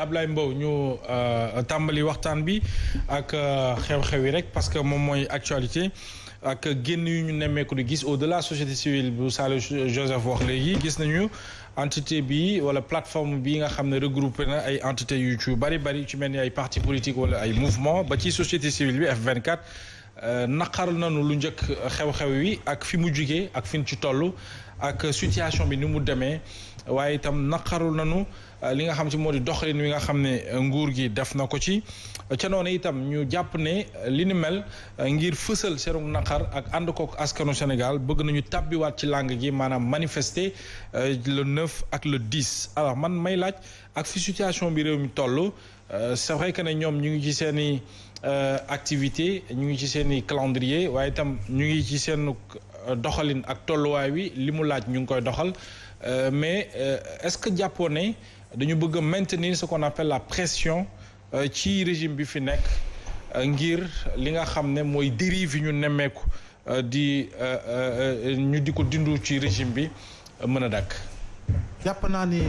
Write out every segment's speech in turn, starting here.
Ablaye Mbow ñu tàmbali waxtaan bi ak xew-xew yi rek parce que moom mooy actualité ak génn yu ñu nemmeeku di gis au-delà société civile bu Saliou Joseph wax léegi gis nañu entité bi wala plateforme bi nga xam ne regroupé na ay entité yu ci bari ci mel ni ay parti politique wala ay mouvement ba ci société civile bi F24 naqar nañu lu njëkk xew-xew yi ak fi mu jugee ak fi mu ci toll ak situation bi ni mu demee waaye itam naqarul nañu li nga xam ci moo di doxalin wi nga xam ne nguur gi def na ko ci ca noonu itam ñu jàpp ne li ni mel ngir fësal seenu naqar ak ànd kook askanu Sénégal bëgg nañu tàbbiwaat ci langue gi maanaam manifester le 9 ak le 10 alors man may laaj ak fi situation bi réew mi toll c'est vrai que ne ñoom ñu ngi ci seeni activité ñu ngi ci seeni calendrier waaye itam ñu ngi ci seen doxalin ak tolluwaay wi li mu laaj ñu ngi koy doxal mais est-ce que jàppoo ne dañu bëgg a maintenir ce qu'on appelle la pression ci régime bi fi nekk ngir li nga xam ne mooy dérive yi ñu nemmeeku ñu di ko dindu ci régime bi mën a dakk jàpp naa ni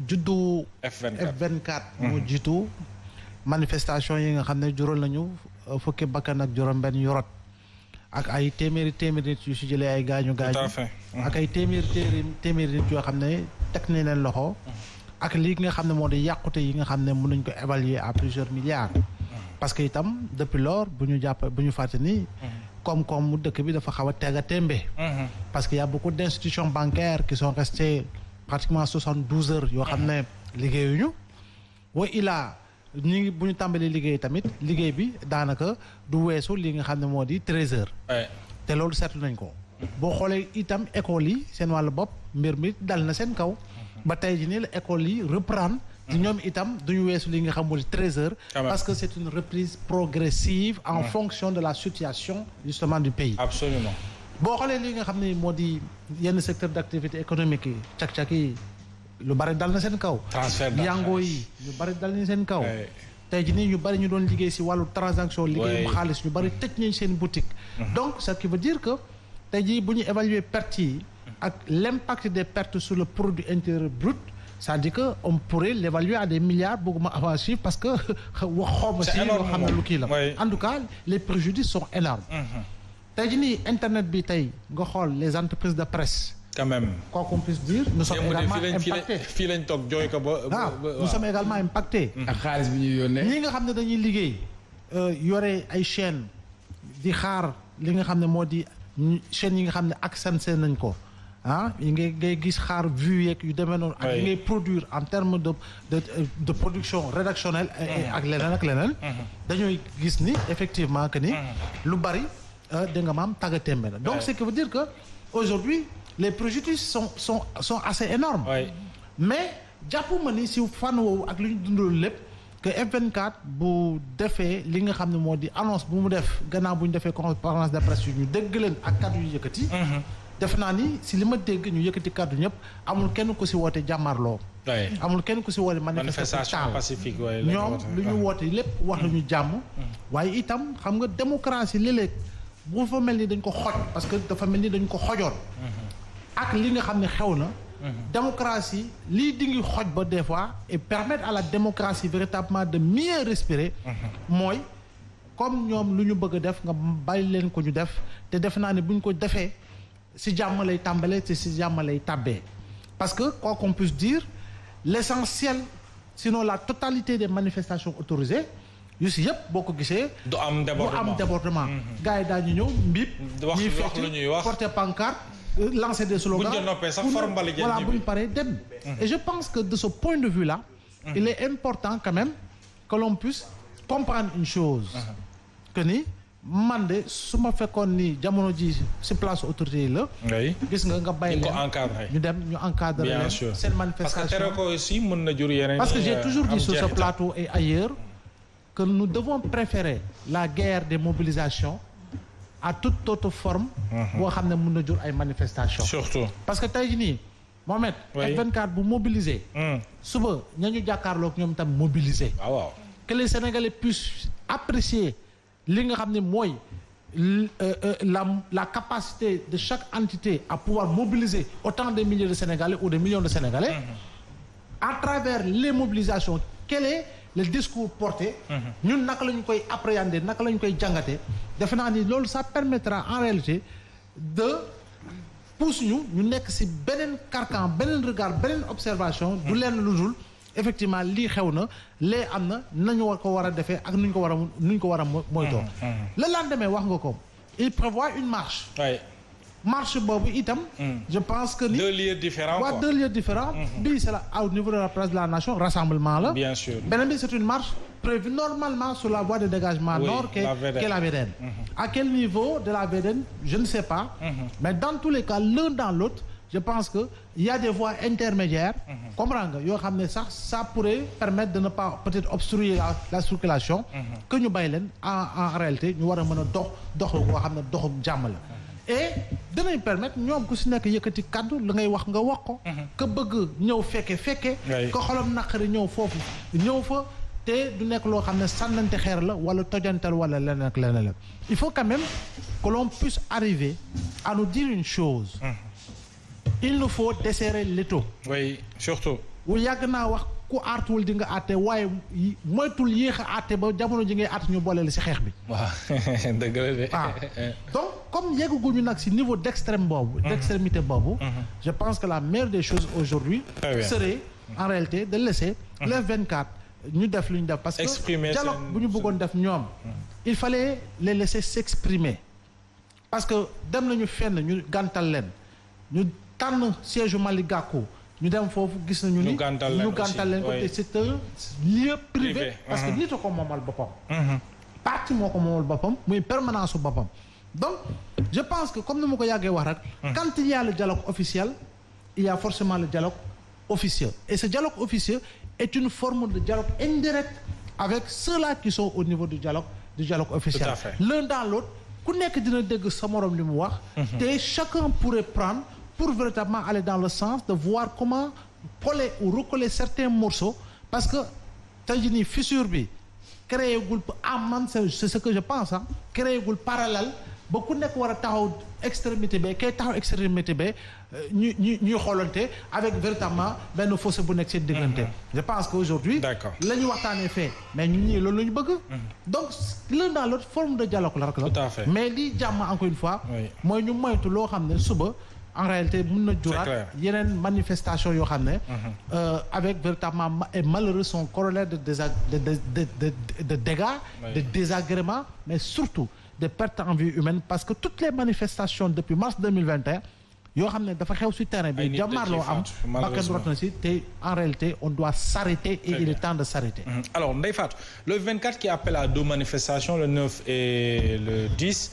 juddu F24 moo jiitu manifestation yi nga xam ne jural nañu fukki bakkan ak juróom-benn yu rot ak ay téeméeri nit yu si jëlee ay gaañu ak ay téeméeri nit yoo xam ne teg nañ leen loxo ak lii nga xam ne moo di yàqute yi nga xam ne mën nañ ko évaluer à plusieurs milliards parce que itam depuis lors bu ñu fàtte ni koom-koom mu dëkk bi dafa xaw a teg a témbe parce que y a beaucoup d'institutions bancaires qui sont restées pratiquement 72 heures yoo xam ne liggéeyuñu wa ilaa ñi ngi bu ñu tàmbalee liggéey tamit liggéey bi daanaka du weesu li nga xam ne moo di 13 heures te loolu seetlu nañ ko boo xoolee itam école yi seen wàllu bopp mbir mi dal na seen kaw ba tey ji nii la école yi reprendre di ñoom itam duñu weesu li nga xam moo di 13 heures parce que c'est une reprise progressive en fonction de la situation justement du pays absolument boo xoolee li nga xam ne moo di yenn secteur d'activité économique yi cak-cak yi lu bari dal na seen kaw yango yi ñu bari dal na seen kaw tey jii nii ñu bari ñu doon liggéey ci wàllu transaction liggéeyum xaalis ñu bari tëj nañ seen boutique donc ce qui veut dire que tey jii bu ñu évaluer pertes yi ak l'impact des pertes sur le produit intérieur brut c'est-à-dire que on pourrait l'évaluer à des milliards bëgguma avant chiffre parce que wax xooma si loo xam ne lu kii la en tout cas les préjudices sont énormes tey jii nii internet bi tey nga xool les entreprises de presse quand même quoi qu'on puisse dire nous sommes également impactés fii lañ toog jooy ko ba nous sommes également impactés ak xaalis bi ñuy yónnee ñi nga xam ne dañuy liggéey yore ay chaînes di xaar li nga xam ne moo di chaînes yi nga xam ne accentué nañ ko yi ngay gis xaar vues yeeg yu demee noonu ak yi ngay produire en termes de production rédactionnelle ak leneen dañooy gis ni effectivement que ni lu bari da nga maam tàggatémbe la donc ce qui veut dire que aujourd'hui les préjudices sont assez énormes mais jàppuma ni si fànn woowu ak li ñu dundaloon lépp que F24 bu defee li nga xam ne moo di annonce bu mu def gannaaw bu ñu defee conférence de presse yu ñu dégg leen ak kàddu yu yëkkati def naa ni si li ma dégg ñu yëkkati kàddu ñëpp amul kenn ku si woote jàmmarloo amul kenn ku si woote manifestation pacifique ñoom lu ñu woote lépp wax nañu jàmm waaye itam xam nga démocratie léeg-léeg bu fa mel ni dañ ko xoj parce que dafa mel ni dañ ko xojoon ak li nga xam ne xew na démocratie lii dingi xoj ba des fois et permettre à la démocratie véritablement de mieux respirer mooy comme ñoom lu ñu bëgg a def nga bàyyi leen ko ñu def te def naa ne bu ñu ko defee si jàmm lay tàmbalee te si jàmm lay tàbbee parce que quoi qu'on puisse dire l'essentiel sinon la totalité des manifestations autorisées yu si yëpp boo ko gisee du am débordement gars yi daañu ñëw mbiip ñuy fecc porter pancarte lancer des slogans voilà bu ñu paree dem et je pense que de ce point de vue là il est important quand même que l'on puisse comprendre une chose que ni man de su ma fekkoon ni jamono ji si place autorité yi la gis nga bàyyi leen ñu dem ñu encadrer leen seen manifestation parce que tere ko aussi mën na jur yeneen parce que j'ai toujours dit sur ce plateau et ailleurs que nous devons préférer la guerre des mobilisations à toute autre forme boo xam ne mën na jur ay manifestations surtout parce que tey jii nii Mohamed F24 bu mobiliser suba ñañu jàkkaarloog ñoom itam mobiliser que les Sénégalais puissent apprécier li nga xam ne mooy la capacité de chaque entité à pouvoir mobiliser autant de milliers de Sénégalais ou de millions de Sénégalais à travers les mobilisations quel est le discours porté. ñun naka la ñu koy appréhender naka la ñu koy jàngatee. defe naa ni loolu ça permettra en réalité de pousse ñu nekk ci beneen carcan beneen regard beneen observation. du leen lu dul effectivement lii xew na lee am na nañu ko war a defee ak nu ñu ko war a moytoo. le lendemain wax nga ko il prévoit une marche. marche boobu itam. je pense que ni deux lieux différents quoi. deux lieux différents. bii c'est là au niveau de la place de la nation rassemblement la. bien sûr beneen bi c'est une marche prévue normalement sur la voie de dégagement nord. qu'est la VDN. à quel niveau de la VDN je ne sais pas. mais dans tous les cas l'un dans l'autre je pense que il y a des voies intermédiaires. comprends nga yoo xam ne sax ça pourrait permettre de ne pas peut-être obstruer la circulation. que ñu bàyyi leen en réalité ñu war a mën a dox boo xam ne doxu jàmm la. et danañ permettre ñoom ku si nekk yëkkati kaddu la ngay wax nga wax ko. ka bëgg ñëw fekke ko xolam naqari ñëw foofu ñëw fa te du nekk loo xam ne sànnante xeer la wala tojantal wala leneen ak leneen la il faut quand même que l'on puisse arriver à nous dire une chose. il nous faut desserrer l'étau. oui surtout. wu yàgg naa wax ku aartuwul di nga àtte waaye moytul yéex a àtte ba jamono ji ngay àtte ñu booleel ci xeex bi. waaw dëgg la de. waaw donc comme yegguñu nag ci niveau d'extrême boobu. d'extrémité boobu. je pense que la meilleure des choses aujourd'hui serait en réalité de laisser les 24 ñu def lu ñu def. parce que dialogue bu ñu bëggoon def ñoom. il fallait les laisser s'exprimer. parce que dem nañu fenn ñu gàntal leen ñu tànn siège Malick Gakou. ñu dem foofu gis nañu ni ñu gàntal leen ko te c'est un lieu privé parce que nit a ko moomal boppam parti moo ko moomal boppam muy permanence su boppam donc je pense que comme ni ma ko yàggee wax rek quand il y a le dialogue officiel il y a forcément le dialogue officieux et ce dialogue officieux est une forme de dialogue indirect avec ceux-là qui sont au niveau du dialogue officiel l'un dans l'autre ku nekk dina dégg sa morom li mu wax te chacun pourrait prendre pour véritablement aller dans le sens de voir comment coller ou recoller certains morceaux parce que tey jii nii fissure bi créé gul man c'est ce que je pense créé gul parallèle ba ku nekk war a taxaw extrémité ba kay taxaw extrémité ba ñuy xoolante avec véritablement benn fossé bu nekk seen diggante. je pense que aujourd'hui la ñu waxtaanee fee mais ñun ñii loolu la ñu bëgg. donc l'un dans l'autre forme de dialogue la rek la. tout à fait mais li jàmm encore une fois. mooy ñu moytu loo xam ne suba. en réalité mën na juraat yeneen manifestation yoo xam ne avec véritablement et malheureux son corollaire de dégâts de désagréments mais surtout de pertes en vie humaine parce que toutes les manifestations depuis mars 2021 yoo xam ne dafa xew ci terrain bi jàmmaarloo am bakkan rot na ci te en réalité on doit s'arrêter et il est temps de s'arrêter. Alors Ndeye Fatou le 24 qui appelle à deux manifestations le 9 et le 10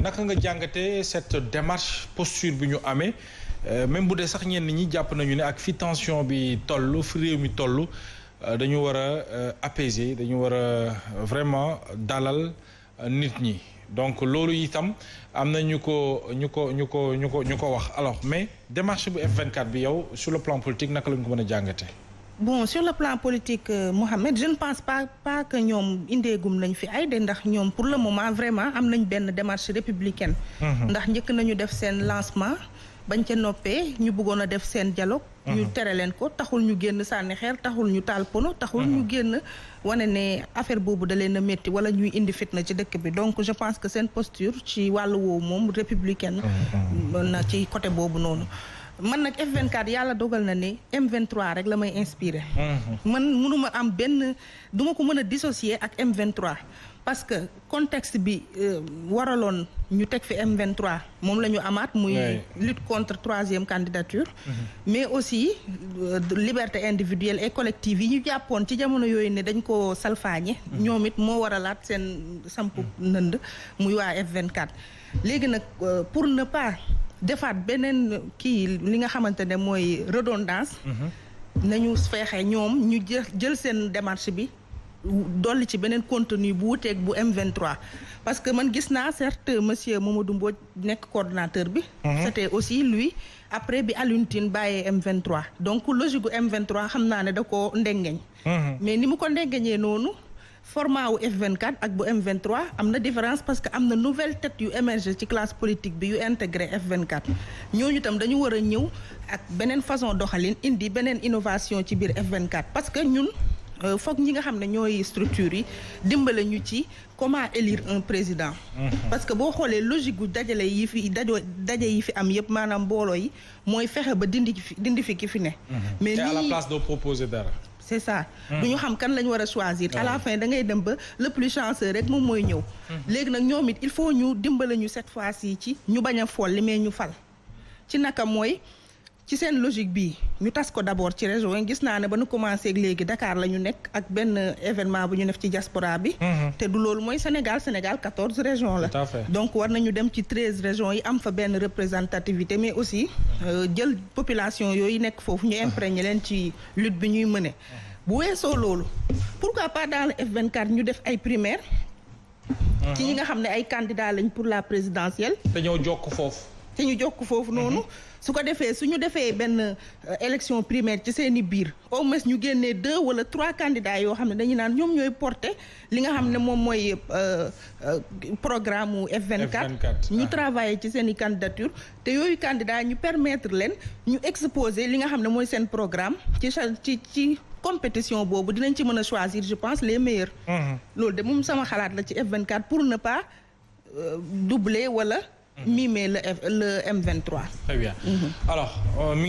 naka nga jàngatee cette démarche posture bi ñu amee même bu dee sax ñenn ñi jàpp nañu ne ak fi tension bi toll fi réew mi toll dañu war a apaiser dañu war a vraiment dalal nit ñi donc loolu itam am na ñu ko wax alors mais démarche bu F24 bi yow sur le plan politique naka la ñu ko mën a jàngatee. Bon sur le plan politique Mohamed je ne pense pas que ñoom indeegum nañ fi ay de ndax ñoom pour le moment vraiment am nañ benn démarche républicaine. ndax njëkk nañu def seen lancement bañ ca noppee ñu bëggoon a def seen dialogue. ñu tere leen ko taxul ñu génn sànni xeer taxul ñu taal pono taxul ñu génn wane ne affaire boobu da leen a métti wala ñuy indi fitna ci dëkk bi donc je pense que seen posture ci wàllu woowu moom républicaine. na ci côté boobu noonu. man nag F24 yàlla dogal na ne M23 rek la may inspiré. man mënuma am benn duma ko mën a dissocier ak M23 parce que contexte bi waraloon ñu teg fi M23 moom la ñu amaat muy lutte contre troisième candidature mais aussi liberté individuelle et collective yi ñu jàppoon ci jamono yooyu ne dañ ko salfaañe ñoom it moo waralaat seen sampu nënd muy waa F24 léegi nag pour ne pas defaat beneen kii li nga xamante ne mooy redondance nañu feexe ñoom ñu jël seen démarche bi dolli ci beneen contenu bu wuteeg bu M23 parce que man gis naa certes monsieur Mamadou Mbodj nekk coordonnateur bi c'était aussi lui après bi Alioune Tine bàyyee M23 donc logique gu M23 xam naa ne da ko ndengeñ mais ni mu ko ndengeñee noonu format wu F24 ak bu M23 am na différence parce que am na nouvelle tête yu émerger ci classe politique bi yu intégré F24 ñooñu itam dañu war a ñëw ak beneen façon doxalin indi beneen innovation ci biir F24 parce que ñun foog ñi nga xam ne ñooy structure yi dimbale ñu ci comment élire un président. parce que boo xoolee logique gu daje yi fi am yëpp maanaam mbooloo yi mooy fexe ba dindi fi ki fi ne. mais à la place de proposer dara. c'est ça du ñu xam kan la ñu war a choisir à la fin da ngay dem ba le plus chanceux rek moom mooy ñëw léegi nag ñoom it il faut ñu dimbale ñu cette fois-ci ci ñu bañ a folli mais ñu fal ci naka mooy ci seen logique bii ñu tas ko d'abord ci région yi gis naa ne ba nu commencé ak léegi Dakar la ñu nekk ak benn événement bu ñu def ci diaspora bi te du loolu mooy Sénégal 14 régions la donc war nañu dem ci 13 régions yi am fa benn représentativité mais aussi jël population yooyu nekk foofu ñu imprégné leen ci lutte bi ñuy mëne bu weesoo loolu pourquoi pas dans le F24 ñu def ay primaires ci ñi nga xam ne ay candidats lañ pour la présidentielle te ñoo jokk foofu noonu su ko defee su ñu defee benn élection primaire ci seen i biir au moins ñu génnee 2 wala 3 candidats yoo xam ne dañu naan ñoom ñooy porter li nga xam ne moom mooy programme mu F24 ñu travailler ci seen i candidature te yooyu candidats ñu permettre leen ñu exposer li nga xam ne mooy seen programme ci compétition boobu dinañ ci mën a choisir je pense les meilleurs loolu de moom sama xalaat la ci F24 pour ne pas doubler wala mimer le M23. Très bien. Alors